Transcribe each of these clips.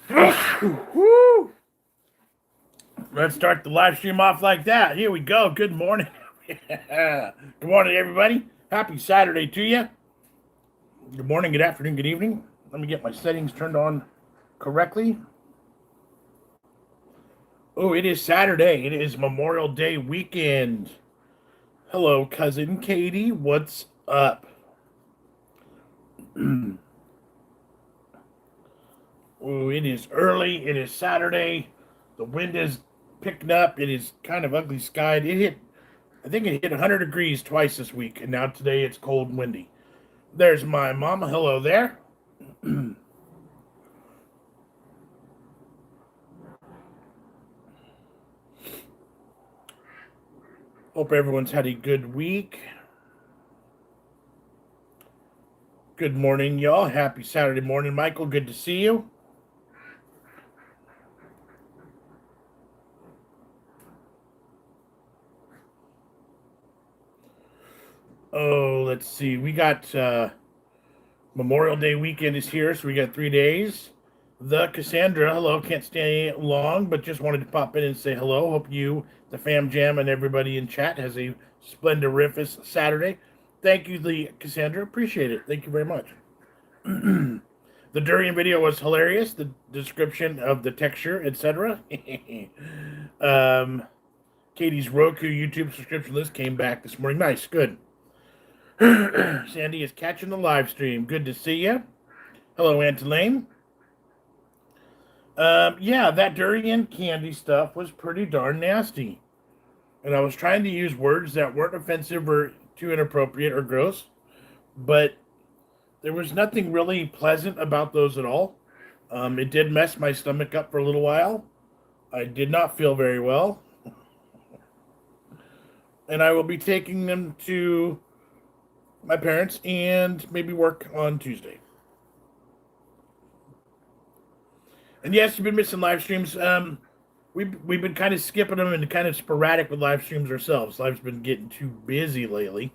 Woo! Let's start the live stream off like that. Here we go. Good morning. Good morning, everybody. Happy Saturday to you. Good morning, good afternoon, good evening. Let me get my settings turned on correctly. Oh, it is Saturday. It is Memorial Day weekend. Hello, cousin Katie. What's up? Oh, it is early. It is Saturday. The wind is picking up. It is kind of ugly skied. I think it hit 100 degrees twice this week, and now today it's cold and windy. There's my mama. Hello there. Hope everyone's had a good week. Good morning, y'all. Happy Saturday morning, Michael. Good to see you. Oh, let's see. We got Memorial Day weekend is here, so we got 3 days. The Cassandra, hello. Can't stay long, but just wanted to pop in and say hello. Hope you, the Fam Jam, and everybody in chat has a splendorific Saturday. Thank you, the Cassandra. Appreciate it. Thank you very much. The durian video was hilarious. The description of the texture, etc. Katie's Roku YouTube subscription list came back this morning. Nice, good. Sandy is catching the live stream. Good to see you. Hello, Aunt Elaine. Yeah, that durian candy stuff was pretty darn nasty. And I was trying to use words that weren't offensive or too inappropriate or gross, but there was nothing really pleasant about those at all. It did mess my stomach up for a little while. I did not feel very well. And I will be taking them to my parents and maybe work on Tuesday. And yes, you've been missing live streams. We've been kind of skipping them and kind of sporadic with live streams ourselves. Life's been getting too busy lately,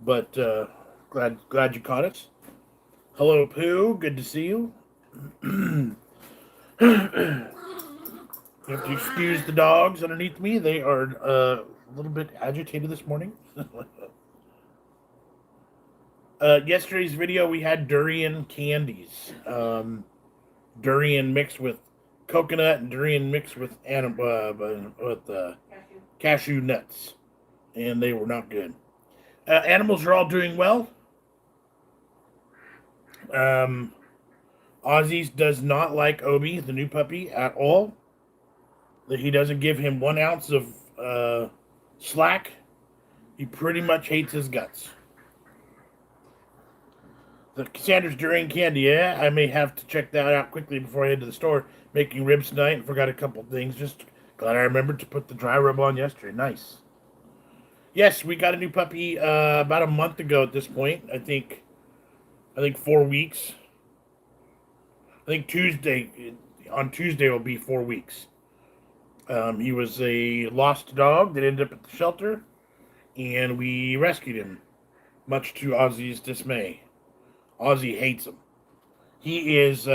but glad you caught us. Hello, Pooh. Good to see you. You have to excuse the dogs underneath me. They are a little bit agitated this morning. Yesterday's video, we had durian candies. Durian mixed with coconut and durian mixed with cashew nuts. And they were not good. Animals are all doing well. Ozzy's does not like Obi, the new puppy, at all. He doesn't give him 1 ounce of slack. He pretty much hates his guts. The Cassandra's durian candy, yeah, I may have to check that out quickly before I head to the store. Making ribs tonight and forgot a couple things. Just glad I remembered to put the dry rub on yesterday. Nice. Yes, we got a new puppy about a month ago at this point. I think 4 weeks. I think on Tuesday will be 4 weeks. He was a lost dog that ended up at the shelter, and we rescued him, much to Ozzy's dismay. Ozzy hates him. He is,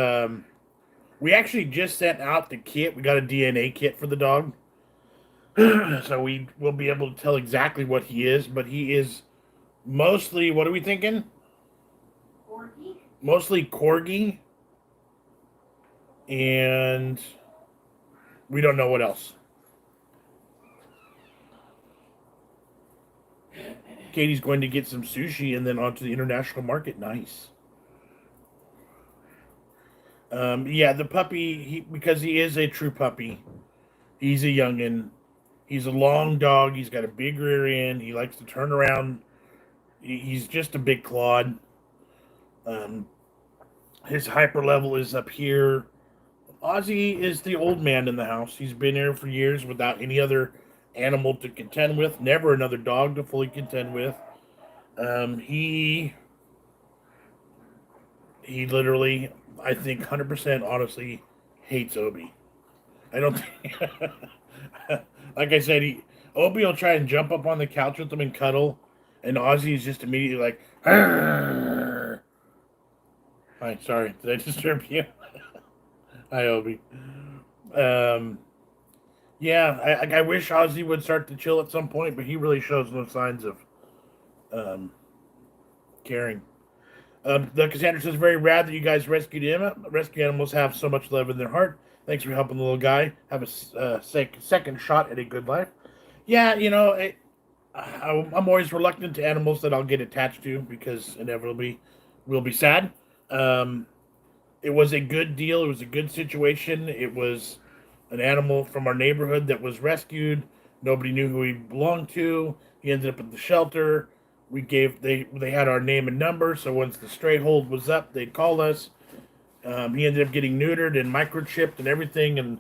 we actually just sent out the kit. We got a DNA kit for the dog. So we will be able to tell exactly what he is, but he is mostly, what are we thinking? Corgi? Mostly corgi. And we don't know what else. Katie's going to get some sushi and then onto the international market. Nice. Yeah, the puppy, because he is a true puppy. He's a youngin'. He's a long dog. He's got a big rear end. He likes to turn around. He's just a big clod. His hyper level is up here. Ozzy is the old man in the house. He's been here for years without any other animal to contend with. Never another dog to fully contend with. He literally, I think 100% honestly hates Obi. I don't think, like I said, Obi will try and jump up on the couch with him and cuddle, and Ozzy is just immediately like, argh. Hi, sorry, did I disturb you? Hi, Obi. Um, yeah, I wish Ozzy would start to chill at some point, but he really shows no signs of um, caring. The Cassandra says, very rad that you guys rescued him. Rescue animals have so much love in their heart. Thanks for helping the little guy have a second shot at a good life. Yeah, I'm always reluctant to animals that I'll get attached to because inevitably we'll be sad. Um, it was a good deal. It was a good situation. It was an animal from our neighborhood that was rescued. Nobody knew who he belonged to. He ended up at the shelter. They had our name and number, so once the stray hold was up, they'd call us. He ended up getting neutered and microchipped and everything, and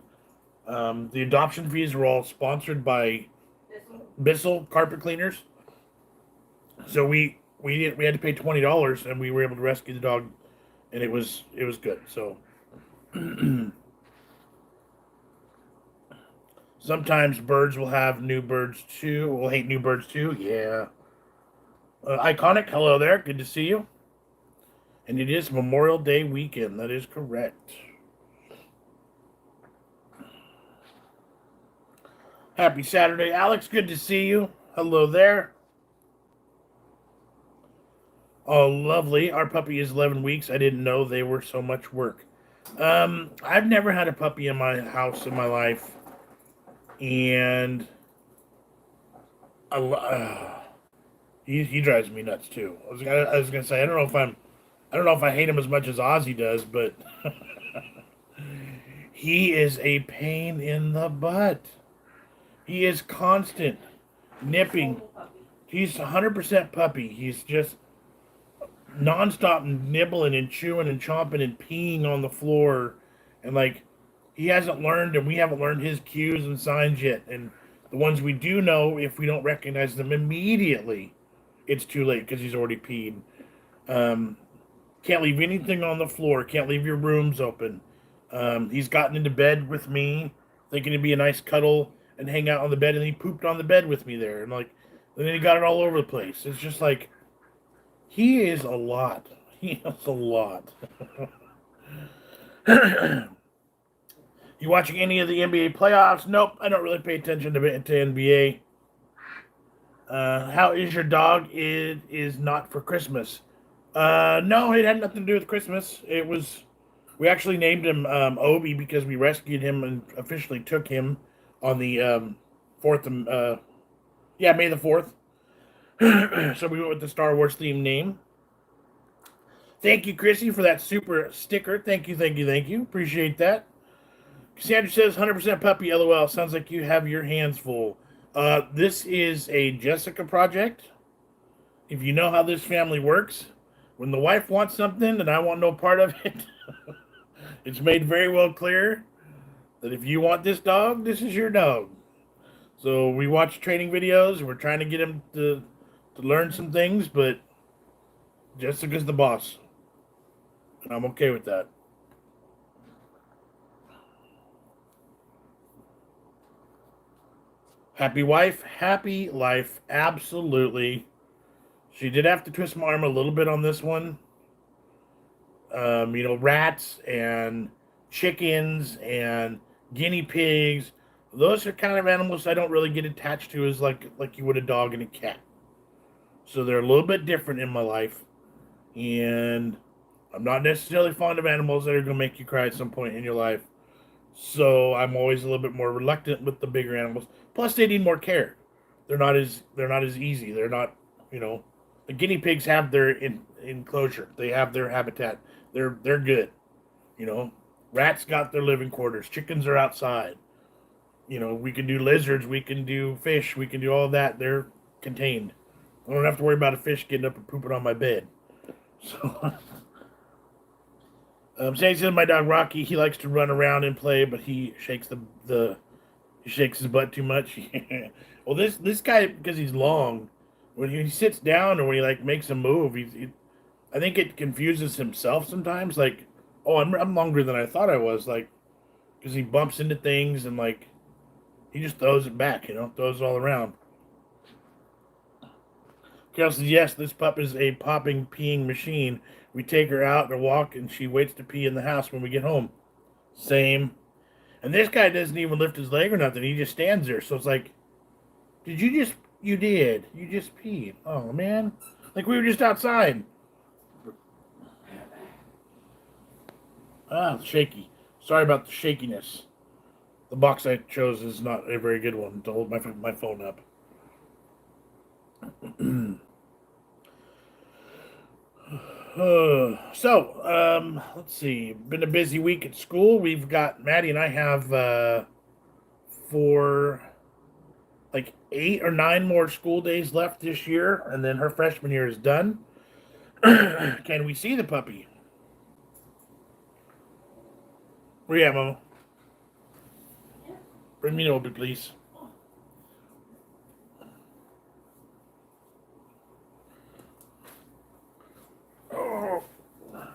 the adoption fees were all sponsored by Bissell Carpet Cleaners. So we had to pay $20, and we were able to rescue the dog, and it was good. So sometimes birds will have new birds too. Will hate new birds too. Yeah. Iconic, hello there. Good to see you. And it is Memorial Day weekend. That is correct. Happy Saturday, Alex. Good to see you. Hello there. Oh, lovely. Our puppy is 11 weeks. I didn't know they were so much work. I've never had a puppy in my house in my life, and he drives me nuts too. I was gonna say I don't know if I hate him as much as Ozzy does, but he is a pain in the butt. He is constant nipping. He's 100% puppy. He's just nonstop nibbling and chewing and chomping and peeing on the floor, and like he hasn't learned, and we haven't learned his cues and signs yet. And the ones we do know, if we don't recognize them immediately, it's too late because he's already peed. Um, can't leave anything on the floor. Can't leave your rooms open. He's gotten into bed with me, thinking it'd be a nice cuddle and hang out on the bed, and he pooped on the bed with me there, and like, and then he got it all over the place. It's just like he is a lot. He is a lot. You watching any of the NBA playoffs? Nope, I don't really pay attention to NBA. How is your dog? It is not for Christmas. No, it had nothing to do with Christmas. It was we actually named him Obi because we rescued him and officially took him on the fourth. Yeah, May the 4th. So we went with the Star Wars themed name. Thank you, Chrissy, for that super sticker. Thank you, thank you, thank you. Appreciate that. Cassandra says 100% puppy, lol. Sounds like you have your hands full. This is a Jessica project. If you know how this family works, when the wife wants something and I want no part of it, it's made very well clear that if you want this dog, this is your dog. So we watch training videos. We're trying to get him to learn some things, but Jessica's the boss. And I'm okay with that. Happy wife, happy life. Absolutely. She did have to twist my arm a little bit on this one. Rats and chickens and guinea pigs. Those are kind of animals I don't really get attached to as like you would a dog and a cat. So they're a little bit different in my life. And I'm not necessarily fond of animals that are going to make you cry at some point in your life. So I'm always a little bit more reluctant with the bigger animals. Plus, they need more care. They're not as easy. They're not, the guinea pigs have their enclosure. They have their habitat. They're good. You know, rats got their living quarters. Chickens are outside. We can do lizards. We can do fish. We can do all that. They're contained. I don't have to worry about a fish getting up and pooping on my bed. So, Sandy says my dog Rocky. He likes to run around and play, but he shakes he shakes his butt too much. Well, this guy, because he's long, when he sits down or when he like makes a move, I think it confuses himself sometimes. Like, oh, I'm longer than I thought I was. Like, because he bumps into things and like he just throws it back. Throws it all around. Carol says, yes, this pup is a popping, peeing machine. We take her out and walk, and she waits to pee in the house when we get home. Same. And this guy doesn't even lift his leg or nothing. He just stands there. So it's like, did you just... You did. You just peed. Oh, man. Like we were just outside. Ah, shaky. Sorry about the shakiness. The box I chose is not a very good one to hold my phone up. Let's see. Been a busy week at school. We've got Maddie and I have four, like 8 or 9 more school days left this year, and then her freshman year is done. Can we see the puppy? Where you at, Mama? Bring me over, please. Oh,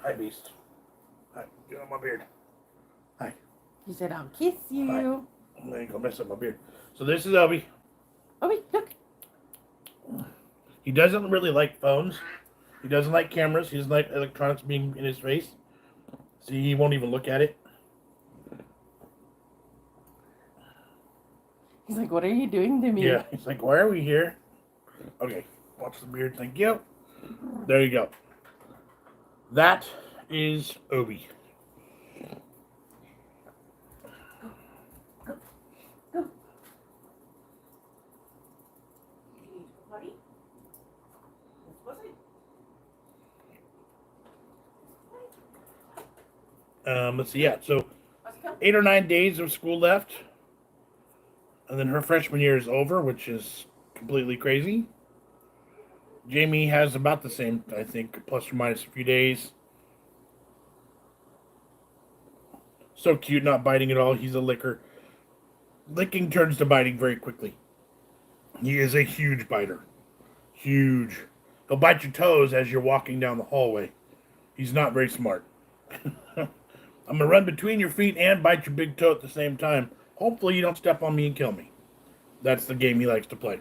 hi, beast. Hi, get on my beard. Hi. He said, I'll kiss you. Hi. I'm gonna mess up my beard. So this is Obi. Obi, look. He doesn't really like phones. He doesn't like cameras. He doesn't like electronics being in his face. See, he won't even look at it. He's like, what are you doing to me? Yeah, he's like, why are we here? Okay, watch the beard. Thank you. There you go. That is Obi. Go. Buddy? Let's see. Yeah, so 8 or 9 days of school left, and then her freshman year is over, which is completely crazy. Jamie has about the same, I think, plus or minus a few days. So cute, not biting at all. He's a licker. Licking turns to biting very quickly. He is a huge biter. Huge. He'll bite your toes as you're walking down the hallway. He's not very smart. I'm going to run between your feet and bite your big toe at the same time. Hopefully you don't step on me and kill me. That's the game he likes to play.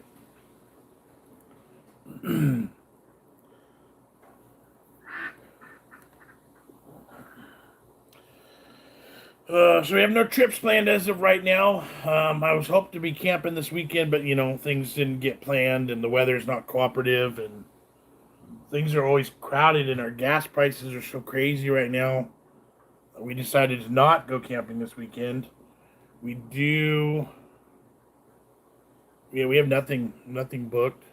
So we have no trips planned as of right now. I was hoping to be camping this weekend, but things didn't get planned, and the weather's not cooperative, and things are always crowded, and our gas prices are so crazy right now. We decided to not go camping this weekend. We do. Yeah, we have nothing booked.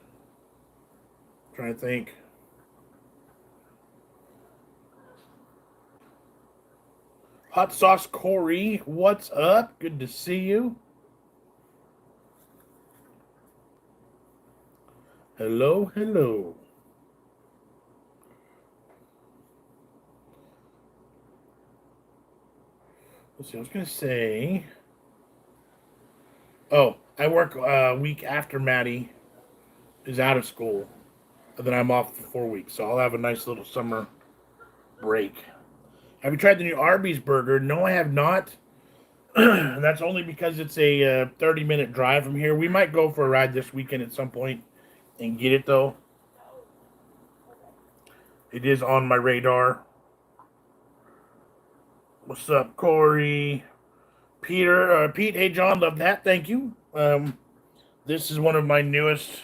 I'm trying to think. Hot Sauce Corey, what's up? Good to see you. Hello, hello. Let's see, I was going to say... Oh, I work a week after Maddie is out of school. And then I'm off for 4 weeks. So I'll have a nice little summer break. Have you tried the new Arby's burger? No, I have not. And that's only because it's a 30-minute drive from here. We might go for a ride this weekend at some point and get it, though. It is on my radar. What's up, Corey? Peter, Pete, hey, John, love that. Thank you. This is one of my newest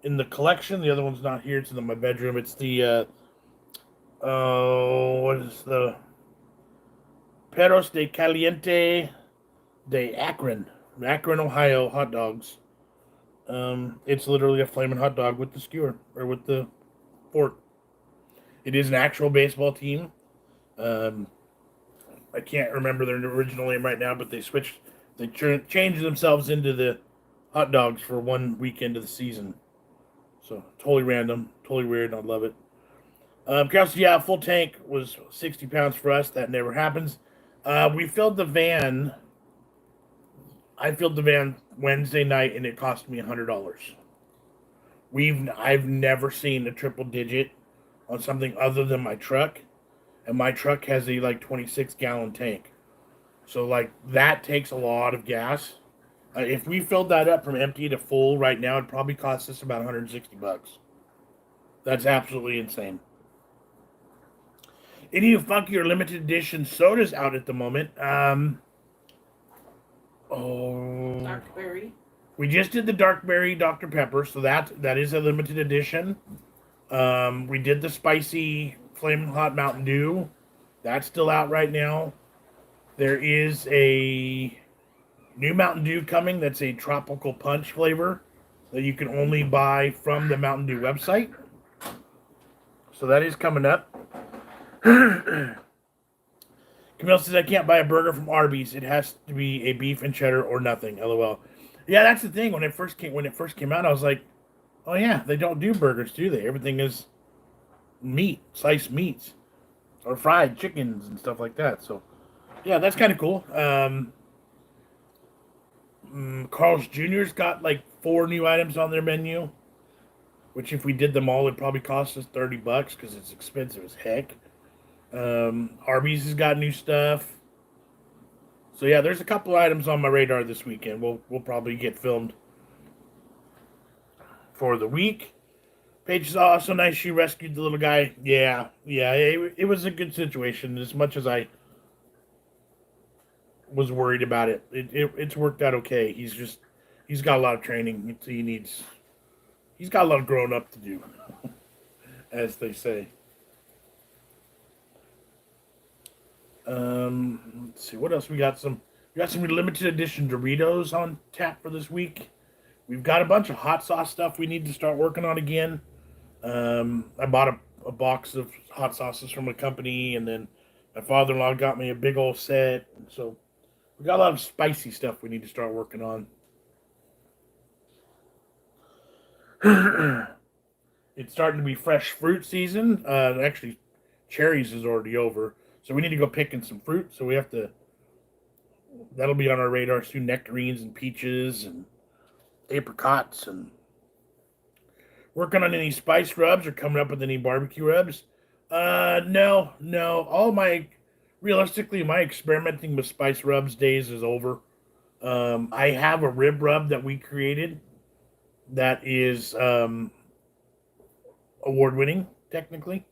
in the collection. The other one's not here. It's in my bedroom. It's the, what is the Perros de Caliente de Akron, Ohio hot dogs. It's literally a flaming hot dog with the skewer, or with the fork. It is an actual baseball team. I can't remember their original name right now, but they changed themselves into the hot dogs for one weekend of the season. So totally random, totally weird. I love it. Kelsey, yeah, full tank was 60 pounds for us. That never happens. We filled the van. I filled the van Wednesday night, and it cost me $100. I've never seen a triple digit on something other than my truck. And my truck has a 26-gallon tank. So that takes a lot of gas. If we filled that up from empty to full right now, it'd probably cost us about $160. That's absolutely insane. Any funky or limited edition sodas out at the moment? Dark berry. We just did the dark berry Dr. Pepper, so that is a limited edition. We did the spicy flaming hot Mountain Dew. That's still out right now. There is a new Mountain Dew coming that's a tropical punch flavor that you can only buy from the Mountain Dew website. So that is coming up. Camille says, I can't buy a burger from Arby's. It has to be a beef and cheddar or nothing. LOL. Yeah, that's the thing. When it first came out, I was like, oh yeah, they don't do burgers, do they? Everything is meat, sliced meats, or fried chickens and stuff like that. So yeah, that's kind of cool. Carl's Jr.'s got like 4 new items on their menu, which if we did them all, it'd probably cost us $30 because it's expensive as heck. Arby's has got new stuff. So yeah, there's a couple items on my radar this weekend. We'll probably get filmed for the week. Paige is also nice. She rescued the little guy. Yeah. It was a good situation. As much as I was worried about it, it's worked out okay. He's got a lot of training. He's got a lot of growing up to do, as they say. Let's see what else we got. We got some limited edition Doritos on tap for this week. We've got a bunch of hot sauce stuff we need to start working on again. I bought a box of hot sauces from a company, and then my father-in-law got me a big old set. So we got a lot of spicy stuff we need to start working on. It's starting to be fresh fruit season. Actually, cherries is already over. So we need to go picking some fruit. So that'll be on our radar soon. Nectarines and peaches and apricots, and working on any spice rubs or coming up with any barbecue rubs. No. Realistically, my experimenting with spice rubs days is over. I have a rib rub that we created that is award-winning, technically.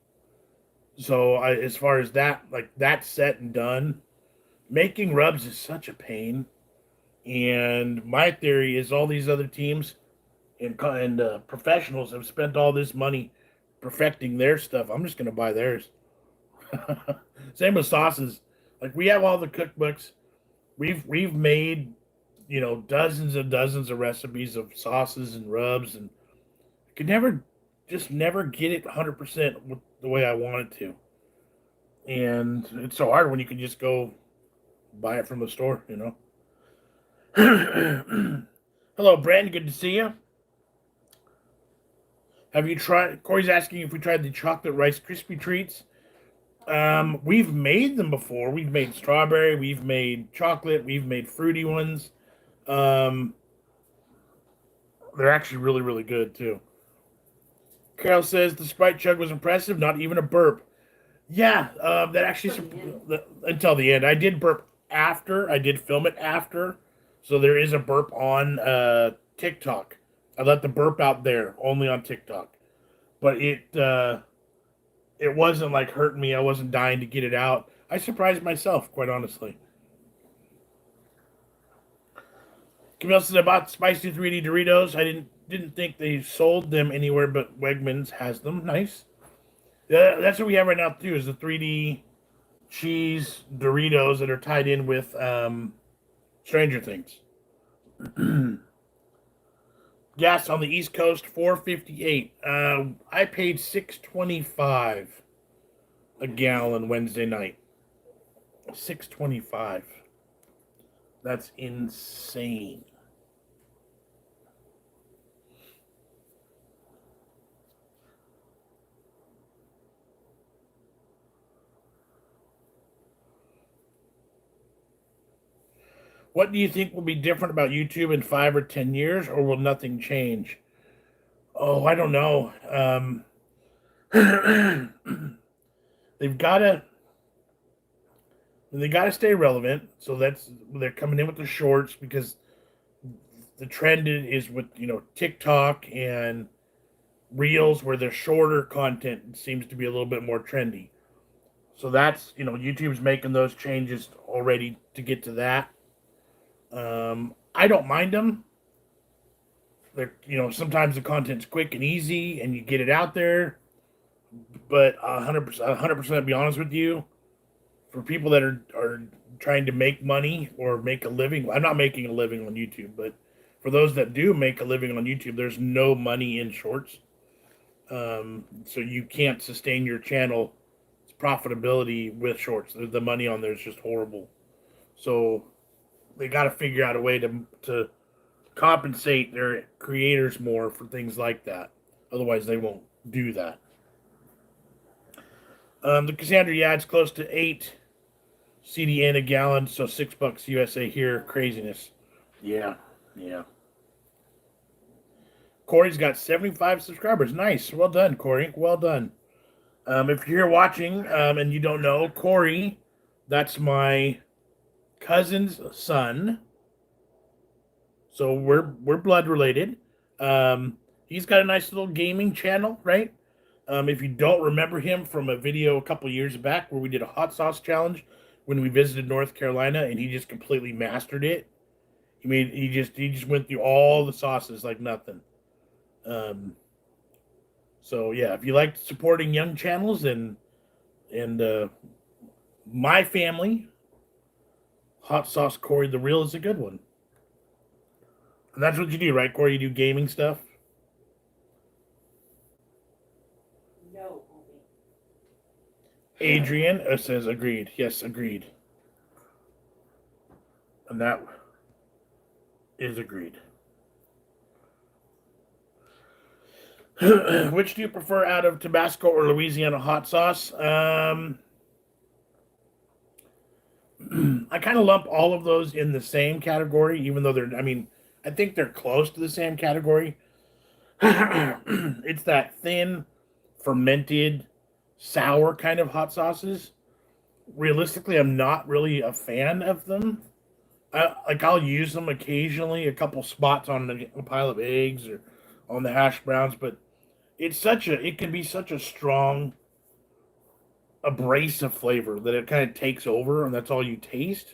So as far as that, like that's set and done. Making rubs is such a pain. And my theory is all these other teams and professionals have spent all this money perfecting their stuff. I'm just going to buy theirs. Same with sauces. Like we have all the cookbooks. We've made, dozens and dozens of recipes of sauces and rubs, and I could never get it 100% with the way I want it to. And it's so hard when you can just go buy it from the store, Hello, Brandon. Good to see you. Have you tried? Corey's asking if we tried the chocolate Rice Krispie treats. We've made them before. We've made strawberry. We've made chocolate. We've made fruity ones. They're actually really, really good too. Carol says the Sprite chug was impressive. Not even a burp. Yeah, that actually until the end. I did burp after. I did film it after. So there is a burp on TikTok. I let the burp out there, only on TikTok. But it wasn't like hurting me. I wasn't dying to get it out. I surprised myself, quite honestly. Camille says I bought spicy 3D Doritos. I didn't think they sold them anywhere, but Wegmans has them. Nice. That's what we have right now too. Is the 3D cheese Doritos that are tied in with Stranger Things. Gas on the East Coast, $4.58. I paid $6.25 a gallon Wednesday night. $6.25. That's insane. What do you think will be different about YouTube in 5 or 10 years, or will nothing change? Oh, I don't know. They've got to stay relevant. So they're coming in with the shorts because the trend is with TikTok and Reels, where the shorter content seems to be a little bit more trendy. So that's, YouTube's making those changes already to get to that. I don't mind them. They're, sometimes the content's quick and easy and you get it out there. But 100%, to be honest with you, for people that are trying to make money or make a living, I'm not making a living on YouTube, but for those that do make a living on YouTube, there's no money in shorts. So you can't sustain your channel profitability with shorts. The money on there is just horrible. So they got to figure out a way to compensate their creators more for things like that. Otherwise, they won't do that. The Cassandra, yeah, it's close to 8 CDN a gallon, so $6 USA here. Craziness. Yeah. Corey's got 75 subscribers. Nice. Well done, Corey. Well done. If you're here watching and you don't know, Corey, that's my cousin's son. So we're blood related. He's got a nice little gaming channel, right? If you don't remember him from a video a couple years back where we did a hot sauce challenge when we visited North Carolina and he just completely mastered it. He just went through all the sauces like nothing. So yeah, if you like supporting young channels and my family, Hot Sauce Corey the Real is a good one. And that's what you do, right, Corey? You do gaming stuff? No. Adrian says agreed. Yes, agreed. And that is agreed. Which do you prefer out of Tabasco or Louisiana hot sauce? I kind of lump all of those in the same category, even though I think they're close to the same category. It's that thin, fermented, sour kind of hot sauces. Realistically, I'm not really a fan of them. I'll use them occasionally, a couple spots on a pile of eggs or on the hash browns, but it can be such a strong, abrasive flavor that it kind of takes over, and that's all you taste,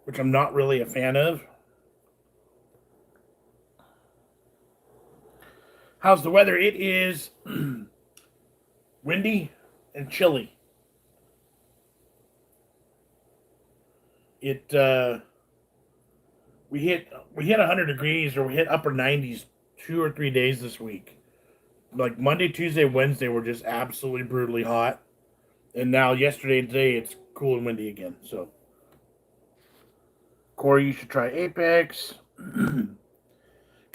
which I'm not really a fan of. How's the weather? It is windy and chilly. We hit 100 degrees, or we hit upper 90s 2 or 3 days this week. Like Monday, Tuesday, Wednesday were just absolutely brutally hot. And now yesterday and today it's cool and windy again. So Corey, you should try Apex. Come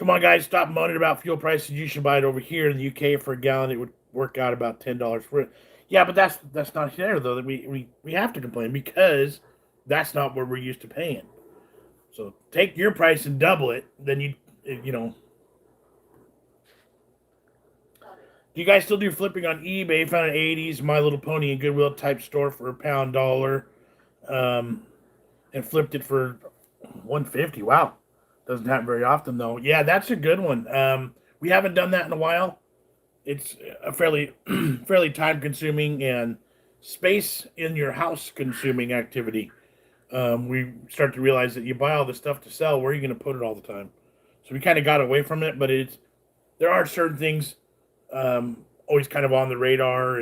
on, guys, stop moaning about fuel prices. You should buy it over here in the UK for a gallon. It would work out about $10 for it. Yeah, but that's not there though. That we have to complain because that's not what we're used to paying. So take your price and double it. Then you know. Do you guys still do flipping on eBay? Found an 80s My Little Pony and Goodwill type store for $1, and flipped it for $150. Wow, doesn't happen very often though. Yeah, that's a good one. We haven't done that in a while. It's a fairly time consuming and space in your house consuming activity. We start to realize that you buy all this stuff to sell. Where are you going to put it all the time? So we kind of got away from it, but there are certain things always kind of on the radar,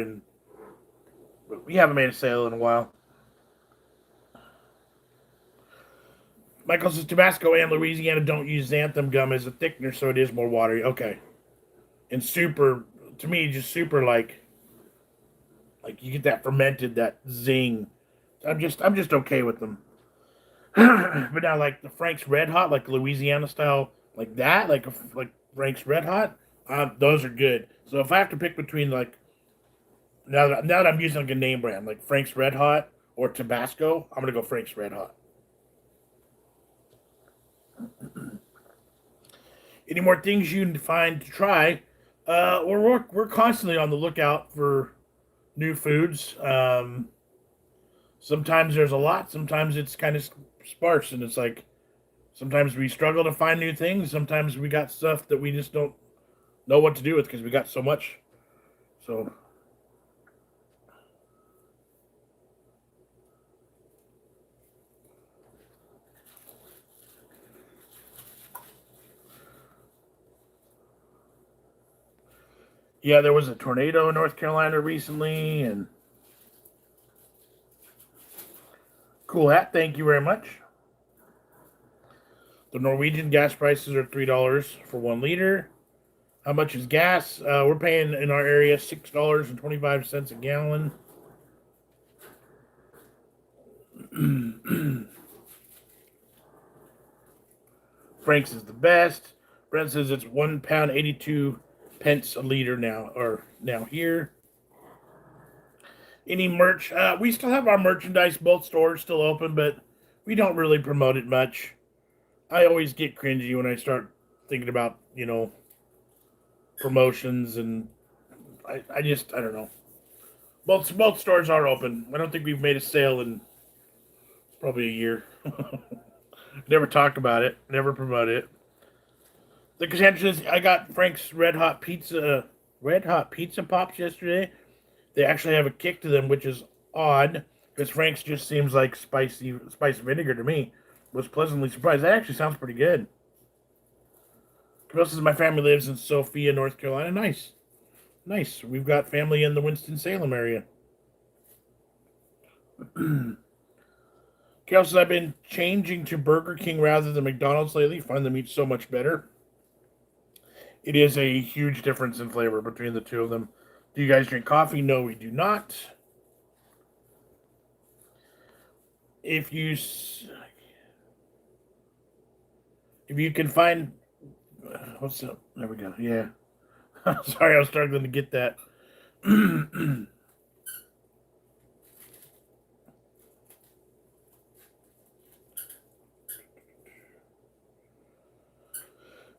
but we haven't made a sale in a while. Michael says Tabasco and Louisiana don't use xanthan gum as a thickener, so it is more watery. Okay. And super, to me, just super like you get that fermented, that zing. I'm just okay with them. But now, like the Frank's Red Hot, like Louisiana style, like that, like Frank's Red Hot, those are good. So if I have to pick between now that I'm using like a name brand, like Frank's Red Hot or Tabasco, I'm gonna go Frank's Red Hot. Any more things you can find to try? We're constantly on the lookout for new foods. Sometimes there's a lot. Sometimes it's kind of sparse, and it's like sometimes we struggle to find new things. Sometimes we got stuff that we just don't know what to do with because we got so much. So Yeah, there was a tornado in North Carolina recently, and cool hat. Thank you very much. The Norwegian gas prices are $3 for 1 liter. How much is gas? We're paying in our area $6.25 a gallon. Frank's is the best. Brent says it's £1 82 pence a liter now, or now here. Any merch? We still have our merchandise, both stores still open, but we don't really promote it much. I always get cringy when I start thinking about, promotions, and I don't know. Both stores are open. I don't think we've made a sale in probably a year. Never talk about it. Never promote it. The contention is I got Frank's Red Hot Pizza Pops yesterday. They actually have a kick to them, which is odd because Frank's just seems like spice vinegar to me. Was pleasantly surprised. That actually sounds pretty good. Camille says my family lives in Sophia, North Carolina. Nice. Nice. We've got family in the Winston-Salem area. Carol says I've been changing to Burger King rather than McDonald's lately. Find the meat so much better. It is a huge difference in flavor between the two of them. Do you guys drink coffee? No, we do not. If you can find, what's up? There we go. Yeah. Sorry, I was struggling to get that.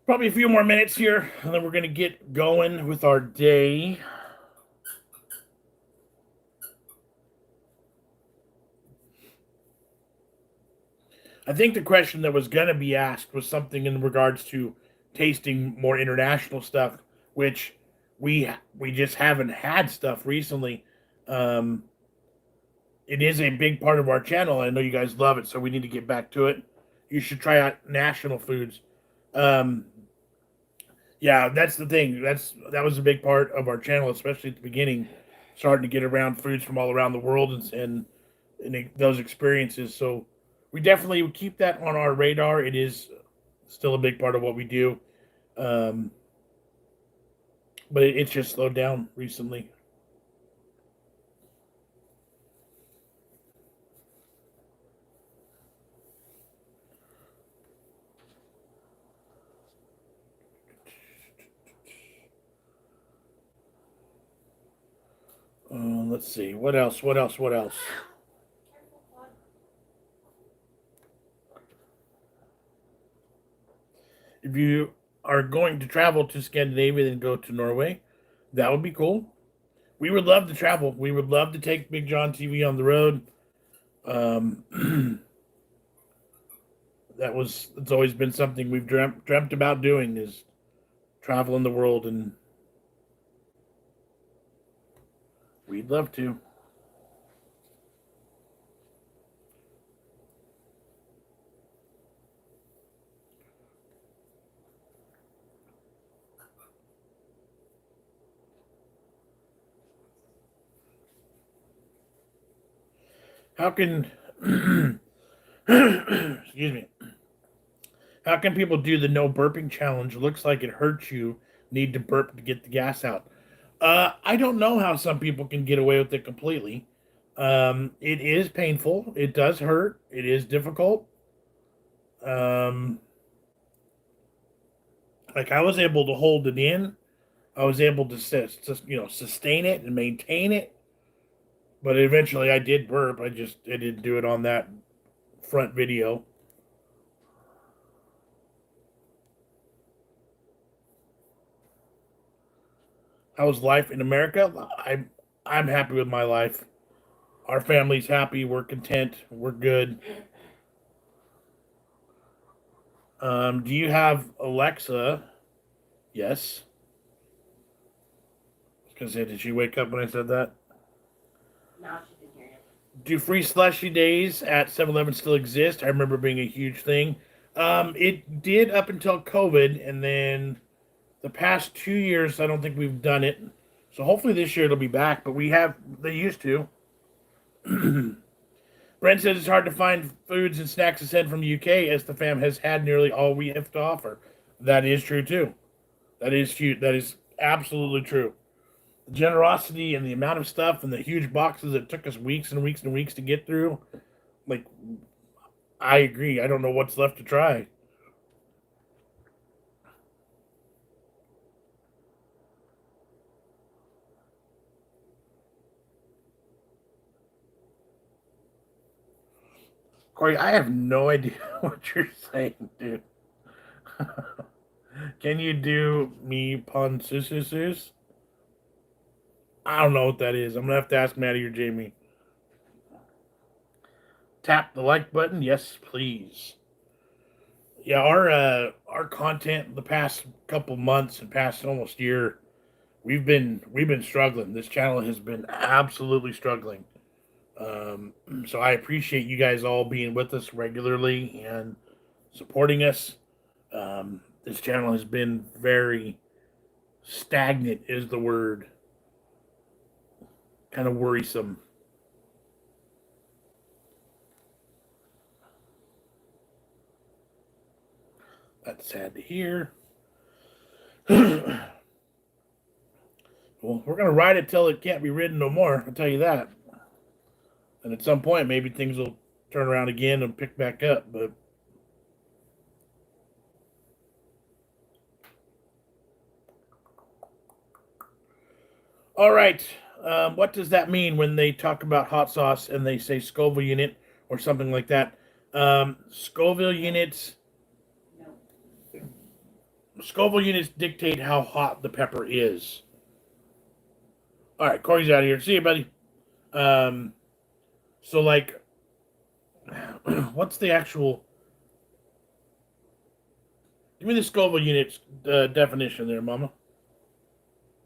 Probably a few more minutes here, and then we're going to get going with our day. I think the question that was going to be asked was something in regards to tasting more international stuff, which we just haven't had stuff recently. It is a big part of our channel. I know you guys love it, so we need to get back to it. You should try out national foods. Yeah, that's the thing. That was a big part of our channel, especially at the beginning, starting to get around foods from all around the world and those experiences. So we definitely would keep that on our radar. It is still a big part of what we do, but it's just slowed down recently. Let's see. What else? If you are going to travel to Scandinavia and go to Norway, that would be cool. We would love to travel. We would love to take BigJon TV on the road. It's always been something we've dreamt about doing, is traveling the world, and we'd love to. How can excuse me? How can people do the no burping challenge? Looks like it hurts you. Need to burp to get the gas out. I don't know how some people can get away with it completely. It is painful. It does hurt. It is difficult. Like I was able to hold it in. I was able to sustain it and maintain it. But eventually I did burp. I didn't do it on that front video. How's life in America? I'm happy with my life. Our family's happy. We're content. We're good. Do you have Alexa? Yes. I was gonna say, did she wake up when I said that? No, she didn't hear you. Do free slushy days at 7-Eleven still exist? I remember being a huge thing. It did up until COVID, and then the past 2 years, I don't think we've done it. So hopefully this year it'll be back, but they used to. Brent says it's hard to find foods and snacks to send from the UK as the fam has had nearly all we have to offer. That is true too. That is huge. That is absolutely true. The generosity and the amount of stuff and the huge boxes that took us weeks and weeks and weeks to get through. Like, I agree. I don't know what's left to try. Corey, I have no idea what you're saying, dude. Can you do me pun sus? I don't know what that is. I'm gonna have to ask Maddie or Jamie. Tap the like button, yes, please. Yeah, our content the past couple months and past almost year, we've been struggling. This channel has been absolutely struggling. So I appreciate you guys all being with us regularly and supporting us. This channel has been very stagnant, is the word. Kind of worrisome. That's sad to hear. Well, we're going to ride it till it can't be ridden no more. I'll tell you that. And at some point, maybe things will turn around again and pick back up. But all right. What does that mean when they talk about hot sauce and they say Scoville unit or something like that? Scoville units. Scoville units dictate how hot the pepper is. All right, Corey's out of here. See you, buddy. So, like, what's the actual... Give me the Scoville units definition there, Mama.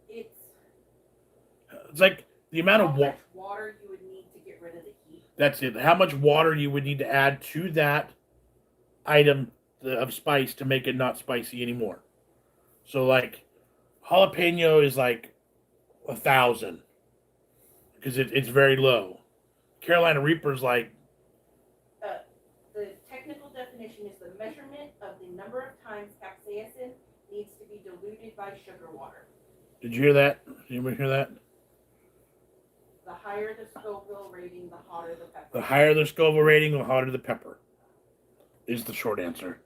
It's like the amount of water you would need to get rid of the heat. That's it. How much water you would need to add to that item of spice to make it not spicy anymore. So, like, jalapeno is like 1,000 because it's very low. Carolina Reaper's like... The technical definition is the measurement of the number of times capsaicin needs to be diluted by sugar water. Did you hear that? Did anybody hear that? The higher the Scoville rating, the hotter the pepper. The higher the Scoville rating, the hotter the pepper is the short answer.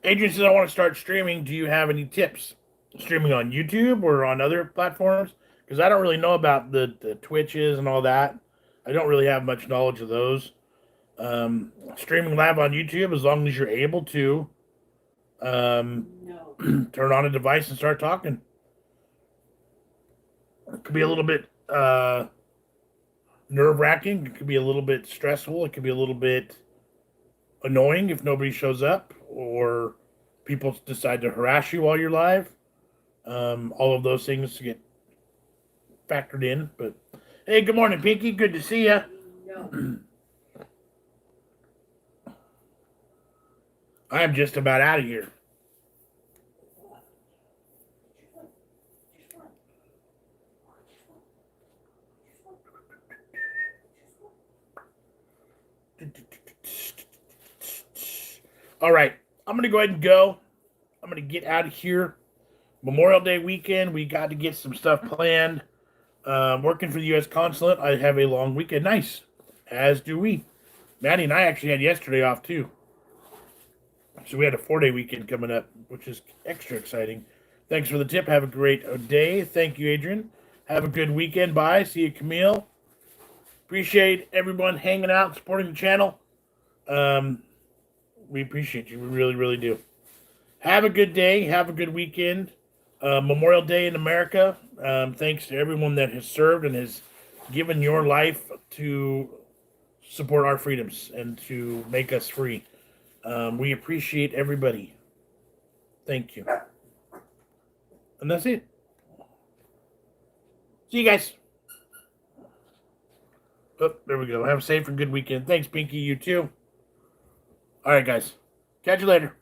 Adrian says, I want to start streaming. Do you have any tips? Streaming on YouTube or on other platforms? Because I don't really know about the Twitches and all that. I don't really have much knowledge of those. Streaming live on YouTube, as long as you're able to No. turn on a device and start talking. It could be a little bit nerve-wracking. It could be a little bit stressful. It could be a little bit annoying if nobody shows up or people decide to harass you while you're live. All of those things get factored in. But hey, good morning, Pinky. Good to see you. No. I am just about out of here. All right, I'm going to go ahead and go. I'm going to get out of here. Memorial Day weekend, we got to get some stuff planned. Working for the U.S. Consulate, I have a long weekend. Nice, as do we. Maddie and I actually had yesterday off, too. So we had a 4-day weekend coming up, which is extra exciting. Thanks for the tip. Have a great day. Thank you, Adrian. Have a good weekend. Bye. See you, Camille. Appreciate everyone hanging out and supporting the channel. We appreciate you. We really, really do. Have a good day. Have a good weekend. Memorial Day in America. Thanks to everyone that has served and has given your life to support our freedoms and to make us free. We appreciate everybody. Thank you. And that's it. See you guys. Oh, there we go. Have a safe and good weekend. Thanks, Pinky. You too. All right, guys. Catch you later.